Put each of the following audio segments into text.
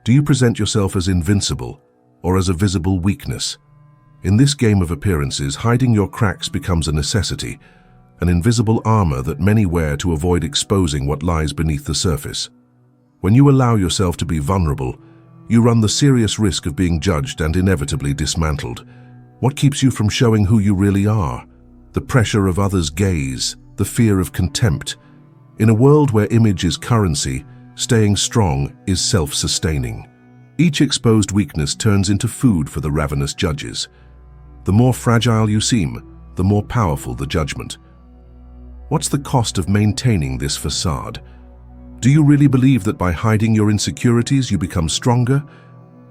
Do you present yourself as invincible or as a visible weakness? In this game of appearances, hiding your cracks becomes a necessity, an invisible armor that many wear to avoid exposing what lies beneath the surface. When you allow yourself to be vulnerable, you run the serious risk of being judged and inevitably dismantled. What keeps you from showing who you really are? The pressure of others' gaze, the fear of contempt. In a world where image is currency, staying strong is self-sustaining. Each exposed weakness turns into food for the ravenous judges. The more fragile you seem, the more powerful the judgment. What's the cost of maintaining this facade? Do you really believe that by hiding your insecurities you become stronger?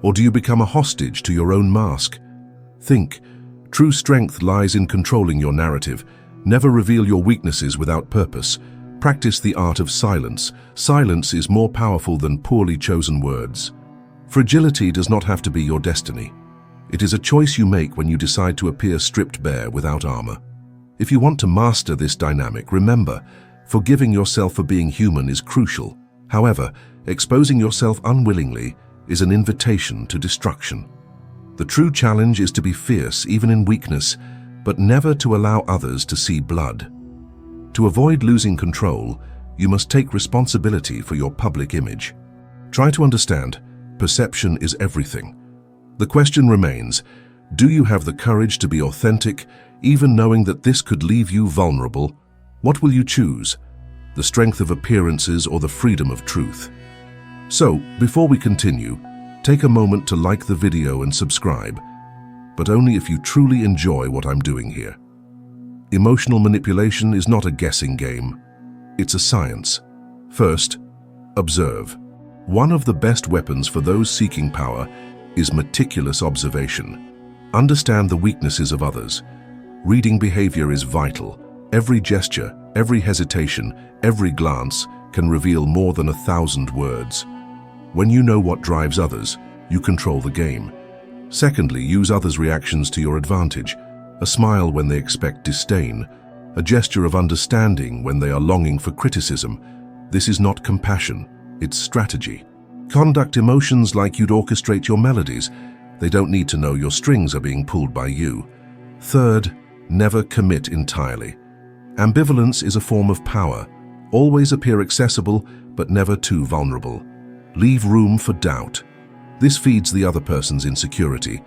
Or do you become a hostage to your own mask? Think. True strength lies in controlling your narrative. Never reveal your weaknesses without purpose. Practice the art of silence. Silence is more powerful than poorly chosen words. Fragility does not have to be your destiny. It is a choice you make when you decide to appear stripped bare without armor. If you want to master this dynamic, remember, forgiving yourself for being human is crucial. However, exposing yourself unwillingly is an invitation to destruction. The true challenge is to be fierce even in weakness, but never to allow others to see blood. To avoid losing control, you must take responsibility for your public image. Try to understand, perception is everything. The question remains, do you have the courage to be authentic, even knowing that this could leave you vulnerable? What will you choose? The strength of appearances or the freedom of truth? So, before we continue, take a moment to like the video and subscribe, but only if you truly enjoy what I'm doing here. Emotional manipulation is not a guessing game. It's a science. First, observe. One of the best weapons for those seeking power is meticulous observation. Understand the weaknesses of others. Reading behavior is vital. Every gesture, every hesitation, every glance can reveal more than 1,000 words. When you know what drives others, you control the game. Secondly, use others' reactions to your advantage. A smile when they expect disdain, a gesture of understanding when they are longing for criticism. This is not compassion, it's strategy. Conduct emotions like you'd orchestrate your melodies. They don't need to know your strings are being pulled by you. Third, never commit entirely. Ambivalence is a form of power. Always appear accessible, but never too vulnerable. Leave room for doubt. This feeds the other person's insecurity,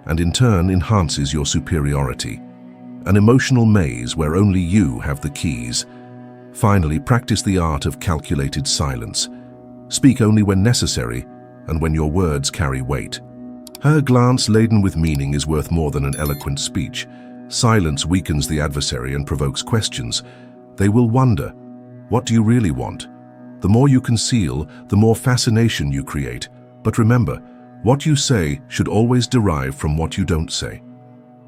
and in turn enhances your superiority. An emotional maze where only you have the keys. Finally, practice the art of calculated silence. Speak only when necessary, and when your words carry weight. Her glance laden with meaning is worth more than an eloquent speech. Silence weakens the adversary and provokes questions. They will wonder, what do you really want? The more you conceal, the more fascination you create. But remember, what you say should always derive from what you don't say.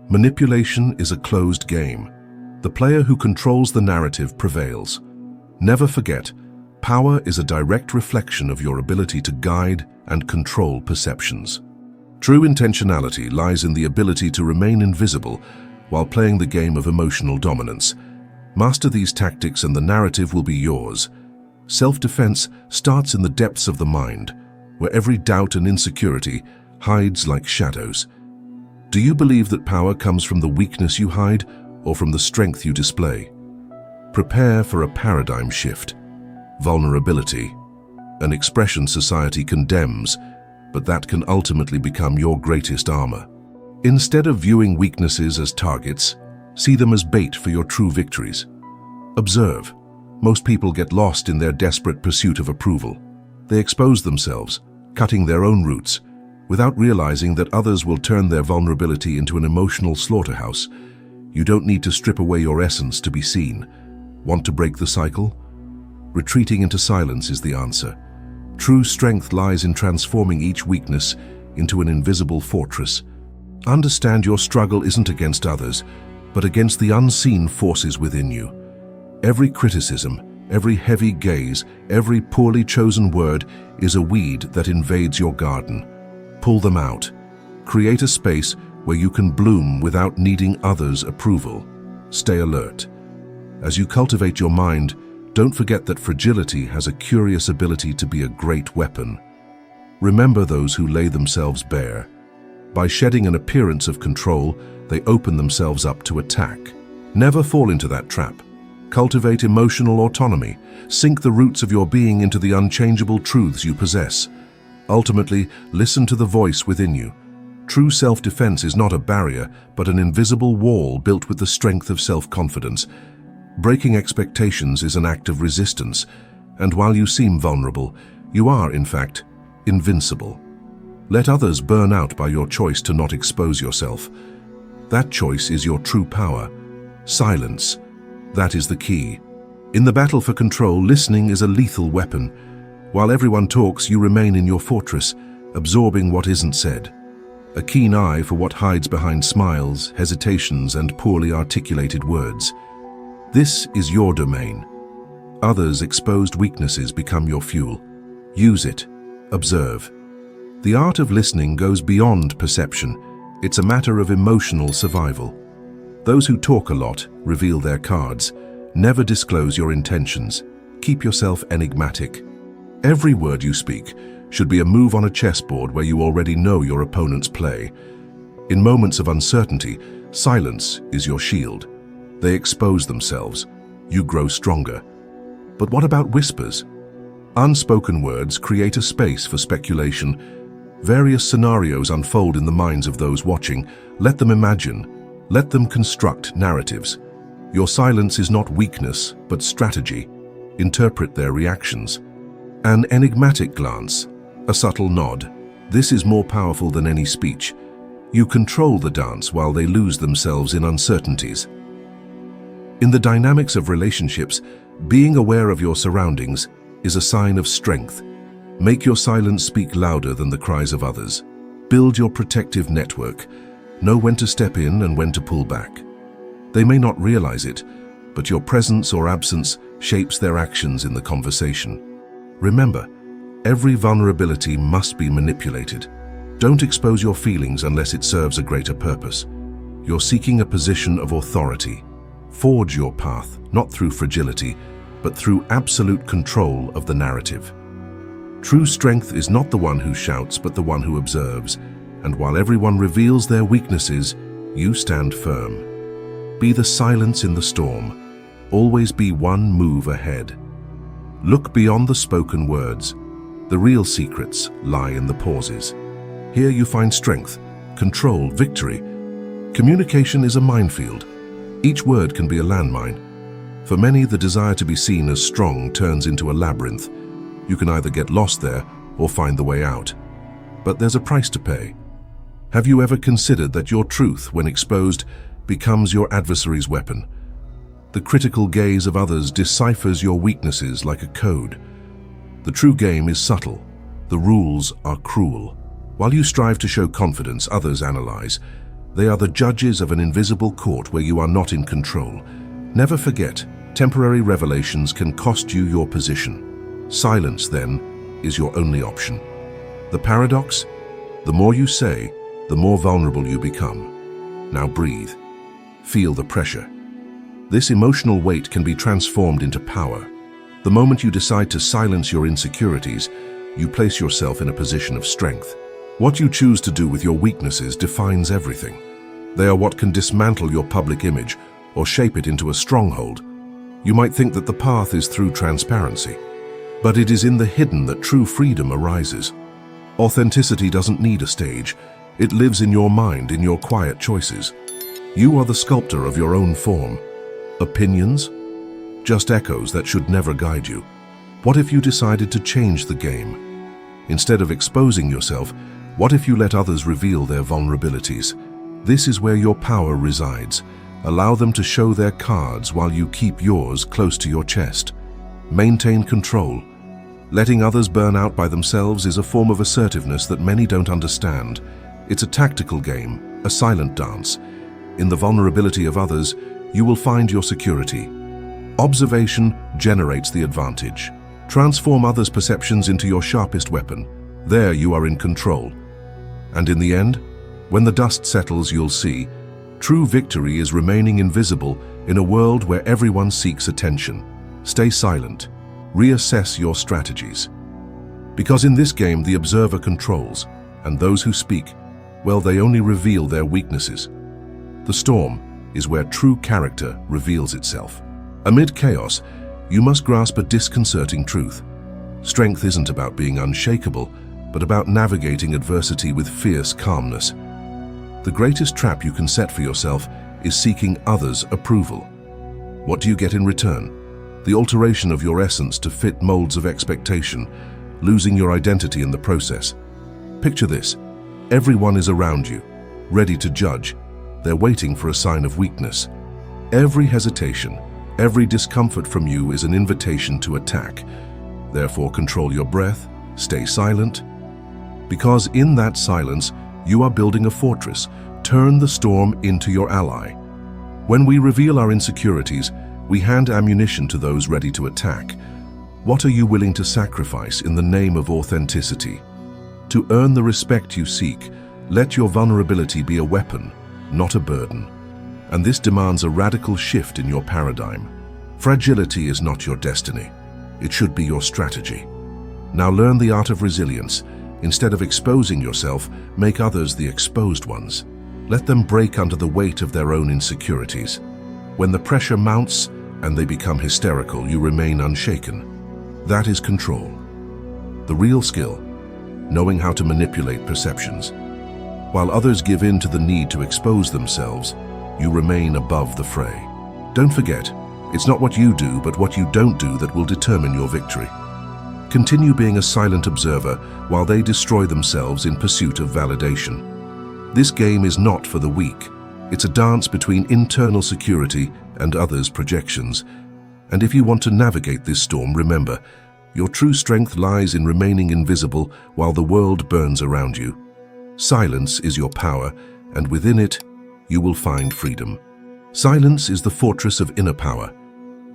Manipulation is a closed game. The player who controls the narrative prevails. Never forget, power is a direct reflection of your ability to guide and control perceptions. True intentionality lies in the ability to remain invisible while playing the game of emotional dominance. Master these tactics and the narrative will be yours. Self-defense starts in the depths of the mind, where every doubt and insecurity hides like shadows. Do you believe that power comes from the weakness you hide or from the strength you display? Prepare for a paradigm shift. Vulnerability, an expression society condemns, but that can ultimately become your greatest armor. Instead of viewing weaknesses as targets, see them as bait for your true victories. Observe. Most people get lost in their desperate pursuit of approval. They expose themselves, cutting their own roots, without realizing that others will turn their vulnerability into an emotional slaughterhouse. You don't need to strip away your essence to be seen. Want to break the cycle? Retreating into silence is the answer. True strength lies in transforming each weakness into an invisible fortress. Understand your struggle isn't against others, but against the unseen forces within you. Every criticism, every heavy gaze, every poorly chosen word is a weed that invades your garden. Pull them out. Create a space where you can bloom without needing others' approval. Stay alert. As you cultivate your mind, don't forget that fragility has a curious ability to be a great weapon. Remember those who lay themselves bare. By shedding an appearance of control, they open themselves up to attack. Never fall into that trap. Cultivate emotional autonomy. Sink the roots of your being into the unchangeable truths you possess. Ultimately, listen to the voice within you. True self-defense is not a barrier, but an invisible wall built with the strength of self-confidence. Breaking expectations is an act of resistance, and while you seem vulnerable, you are, in fact, invincible. Let others burn out by your choice to not expose yourself. That choice is your true power. Silence. That is the key. In the battle for control, listening is a lethal weapon. While everyone talks, you remain in your fortress, absorbing what isn't said. A keen eye for what hides behind smiles, hesitations, and poorly articulated words. This is your domain. Others' exposed weaknesses become your fuel. Use it. Observe. The art of listening goes beyond perception. It's a matter of emotional survival. Those who talk a lot reveal their cards. Never disclose your intentions. Keep yourself enigmatic. Every word you speak should be a move on a chessboard where you already know your opponent's play. In moments of uncertainty, silence is your shield. They expose themselves. You grow stronger. But what about whispers? Unspoken words create a space for speculation. Various scenarios unfold in the minds of those watching. Let them imagine. Let them construct narratives. Your silence is not weakness, but strategy. Interpret their reactions. An enigmatic glance, a subtle nod. This is more powerful than any speech. You control the dance while they lose themselves in uncertainties. In the dynamics of relationships, being aware of your surroundings is a sign of strength. Make your silence speak louder than the cries of others. Build your protective network. Know when to step in and when to pull back. They may not realize it, but your presence or absence shapes their actions in the conversation. Remember, every vulnerability must be manipulated. Don't expose your feelings unless it serves a greater purpose. You're seeking a position of authority. Forge your path, not through fragility, but through absolute control of the narrative. True strength is not the one who shouts, but the one who observes. And while everyone reveals their weaknesses, you stand firm. Be the silence in the storm. Always be one move ahead. Look beyond the spoken words. The real secrets lie in the pauses. Here you find strength, control, victory. Communication is a minefield. Each word can be a landmine. For many, the desire to be seen as strong turns into a labyrinth. You can either get lost there or find the way out. But there's a price to pay. Have you ever considered that your truth, when exposed, becomes your adversary's weapon? The critical gaze of others deciphers your weaknesses like a code. The true game is subtle. The rules are cruel. While you strive to show confidence, others analyze. They are the judges of an invisible court where you are not in control. Never forget, temporary revelations can cost you your position. Silence, then, is your only option. The paradox? The more you say, the more vulnerable you become. Now breathe. Feel the pressure. This emotional weight can be transformed into power. The moment you decide to silence your insecurities, you place yourself in a position of strength. What you choose to do with your weaknesses defines everything. They are what can dismantle your public image or shape it into a stronghold. You might think that the path is through transparency, but it is in the hidden that true freedom arises. Authenticity doesn't need a stage. It lives in your mind, in your quiet choices. You are the sculptor of your own form. Opinions? Just echoes that should never guide you. What if you decided to change the game? Instead of exposing yourself, what if you let others reveal their vulnerabilities? This is where your power resides. Allow them to show their cards while you keep yours close to your chest. Maintain control. Letting others burn out by themselves is a form of assertiveness that many don't understand. It's a tactical game, a silent dance. In the vulnerability of others, you will find your security. Observation generates the advantage. Transform others' perceptions into your sharpest weapon. There you are in control. And in the end, when the dust settles, you'll see, true victory is remaining invisible in a world where everyone seeks attention. Stay silent. Reassess your strategies. Because in this game, the observer controls, and those who speak, well, they only reveal their weaknesses. The storm is where true character reveals itself. Amid chaos, you must grasp a disconcerting truth. Strength isn't about being unshakable, but about navigating adversity with fierce calmness. The greatest trap you can set for yourself is seeking others' approval. What do you get in return? The alteration of your essence to fit molds of expectation, losing your identity in the process. Picture this. Everyone is around you, ready to judge. They're waiting for a sign of weakness. Every hesitation, every discomfort from you is an invitation to attack. Therefore, control your breath, stay silent. Because in that silence, you are building a fortress. Turn the storm into your ally. When we reveal our insecurities, we hand ammunition to those ready to attack. What are you willing to sacrifice in the name of authenticity? To earn the respect you seek, let your vulnerability be a weapon, not a burden. And this demands a radical shift in your paradigm. Fragility is not your destiny. It should be your strategy. Now learn the art of resilience. Instead of exposing yourself, make others the exposed ones. Let them break under the weight of their own insecurities. When the pressure mounts and they become hysterical, you remain unshaken. That is control. The real skill, knowing how to manipulate perceptions. While others give in to the need to expose themselves, you remain above the fray. Don't forget, it's not what you do, but what you don't do that will determine your victory. Continue being a silent observer while they destroy themselves in pursuit of validation. This game is not for the weak. It's a dance between internal security and others' projections. And if you want to navigate this storm, remember, your true strength lies in remaining invisible while the world burns around you. Silence is your power, and within it, you will find freedom. Silence is the fortress of inner power.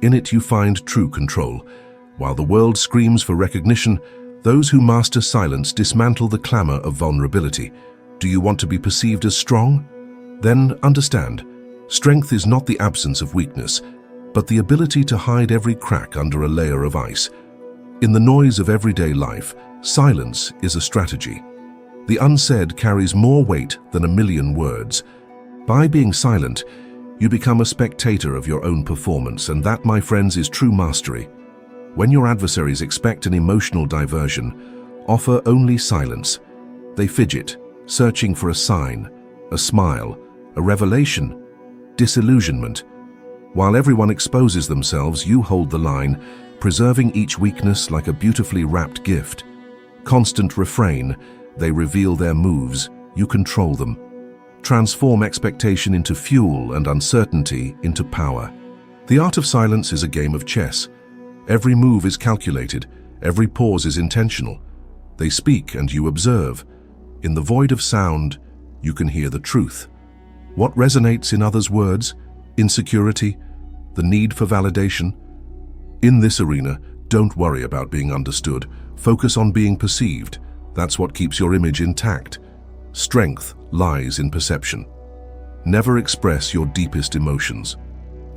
In it you find true control. While the world screams for recognition, those who master silence dismantle the clamor of vulnerability. Do you want to be perceived as strong? Then understand, strength is not the absence of weakness, but the ability to hide every crack under a layer of ice. In the noise of everyday life, silence is a strategy. The unsaid carries more weight than a million words. By being silent, you become a spectator of your own performance, and that, my friends, is true mastery. When your adversaries expect an emotional diversion, offer only silence. They fidget, searching for a sign, a smile, a revelation, disillusionment. While everyone exposes themselves, you hold the line, preserving each weakness like a beautifully wrapped gift. Constant refrain, they reveal their moves, you control them. Transform expectation into fuel and uncertainty into power. The art of silence is a game of chess. Every move is calculated, every pause is intentional. They speak and you observe. In the void of sound, you can hear the truth. What resonates in others' words? Insecurity? The need for validation? In this arena, don't worry about being understood. Focus on being perceived. That's what keeps your image intact. Strength lies in perception. Never express your deepest emotions.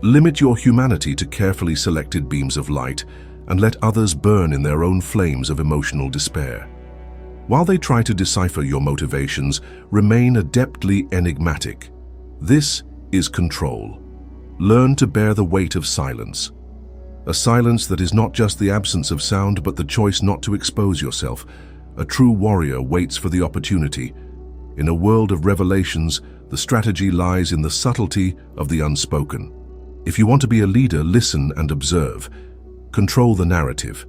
Limit your humanity to carefully selected beams of light and let others burn in their own flames of emotional despair. While they try to decipher your motivations, remain adeptly enigmatic. This is control. Learn to bear the weight of silence. A silence that is not just the absence of sound, but the choice not to expose yourself. A true warrior waits for the opportunity. In a world of revelations, the strategy lies in the subtlety of the unspoken. If you want to be a leader, listen and observe. Control the narrative.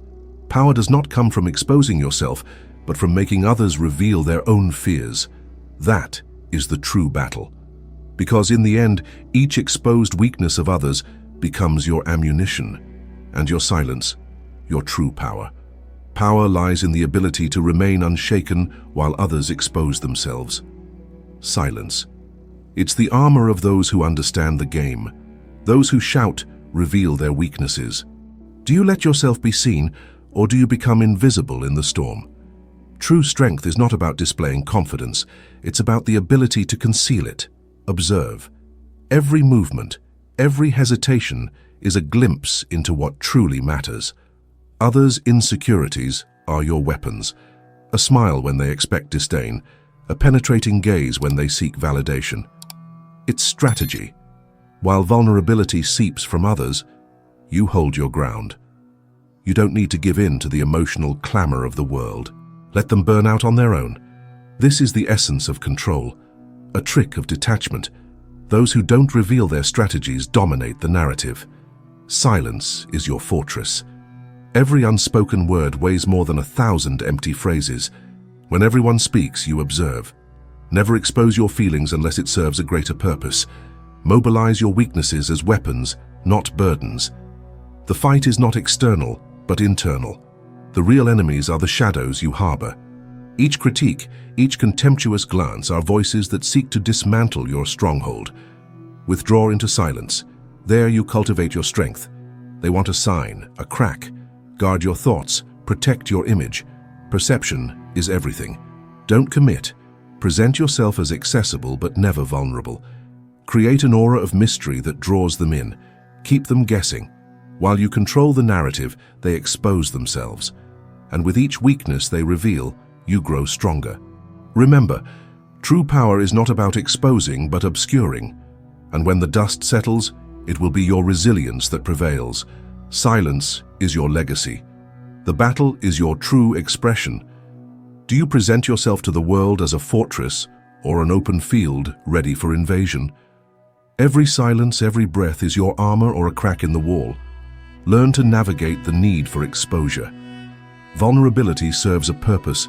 Power does not come from exposing yourself, but from making others reveal their own fears. That is the true battle. Because in the end, each exposed weakness of others becomes your ammunition, and your silence, your true power. Power lies in the ability to remain unshaken while others expose themselves. Silence. It's the armor of those who understand the game. Those who shout reveal their weaknesses. Do you let yourself be seen, or do you become invisible in the storm? True strength is not about displaying confidence. It's about the ability to conceal it. Observe. Every movement, every hesitation is a glimpse into what truly matters. Others' insecurities are your weapons. A smile when they expect disdain, a penetrating gaze when they seek validation. It's strategy. While vulnerability seeps from others, you hold your ground. You don't need to give in to the emotional clamor of the world. Let them burn out on their own. This is the essence of control, a trick of detachment. Those who don't reveal their strategies dominate the narrative. Silence is your fortress. Every unspoken word weighs more than 1,000 empty phrases. When everyone speaks, you observe. Never expose your feelings unless it serves a greater purpose. Mobilize your weaknesses as weapons, not burdens. The fight is not external, but internal. The real enemies are the shadows you harbor. Each critique, each contemptuous glance are voices that seek to dismantle your stronghold. Withdraw into silence. There you cultivate your strength. They want a sign, a crack. Guard your thoughts, protect your image. Perception is everything. Don't commit. Present yourself as accessible but never vulnerable. Create an aura of mystery that draws them in. Keep them guessing. While you control the narrative, they expose themselves. And with each weakness they reveal, you grow stronger. Remember, true power is not about exposing but obscuring. And when the dust settles, it will be your resilience that prevails. Silence is your legacy. The battle is your true expression. Do you present yourself to the world as a fortress or an open field ready for invasion? Every silence, every breath is your armor or a crack in the wall. Learn to navigate the need for exposure. Vulnerability serves a purpose,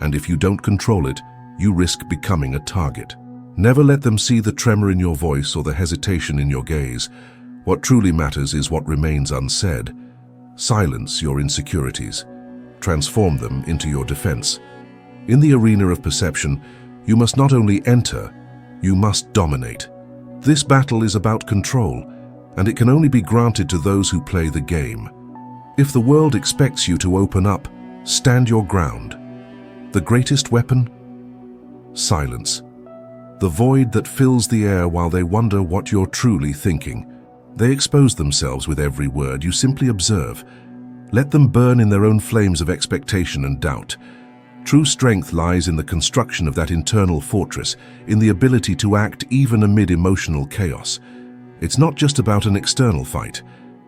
and if you don't control it, you risk becoming a target. Never let them see the tremor in your voice or the hesitation in your gaze. What truly matters is what remains unsaid. Silence your insecurities. Transform them into your defense. In the arena of perception, you must not only enter, you must dominate. This battle is about control, and it can only be granted to those who play the game. If the world expects you to open up, stand your ground. The greatest weapon? Silence. The void that fills the air while they wonder what you're truly thinking. They expose themselves with every word. You simply observe. Let them burn in their own flames of expectation and doubt. True strength lies in the construction of that internal fortress, in the ability to act even amid emotional chaos. It's not just about an external fight.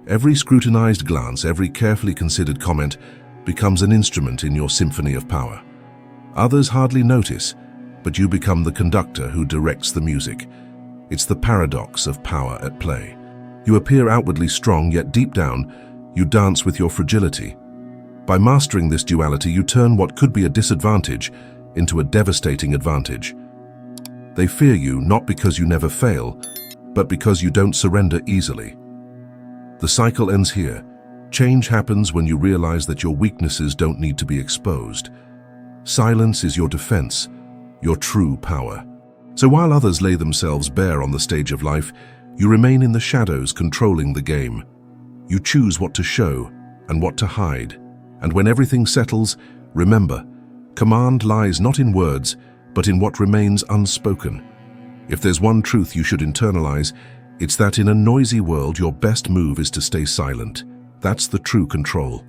Every scrutinized glance, every carefully considered comment becomes an instrument in your symphony of power. Others hardly notice, but you become the conductor who directs the music. It's the paradox of power at play. You appear outwardly strong, yet deep down, you dance with your fragility. By mastering this duality, you turn what could be a disadvantage into a devastating advantage. They fear you not because you never fail, but because you don't surrender easily. The cycle ends here. Change happens when you realize that your weaknesses don't need to be exposed. Silence is your defense, your true power. So while others lay themselves bare on the stage of life, you remain in the shadows controlling the game. You choose what to show and what to hide. And when everything settles, remember, command lies not in words, but in what remains unspoken. If there's one truth you should internalize, it's that in a noisy world, your best move is to stay silent. That's the true control.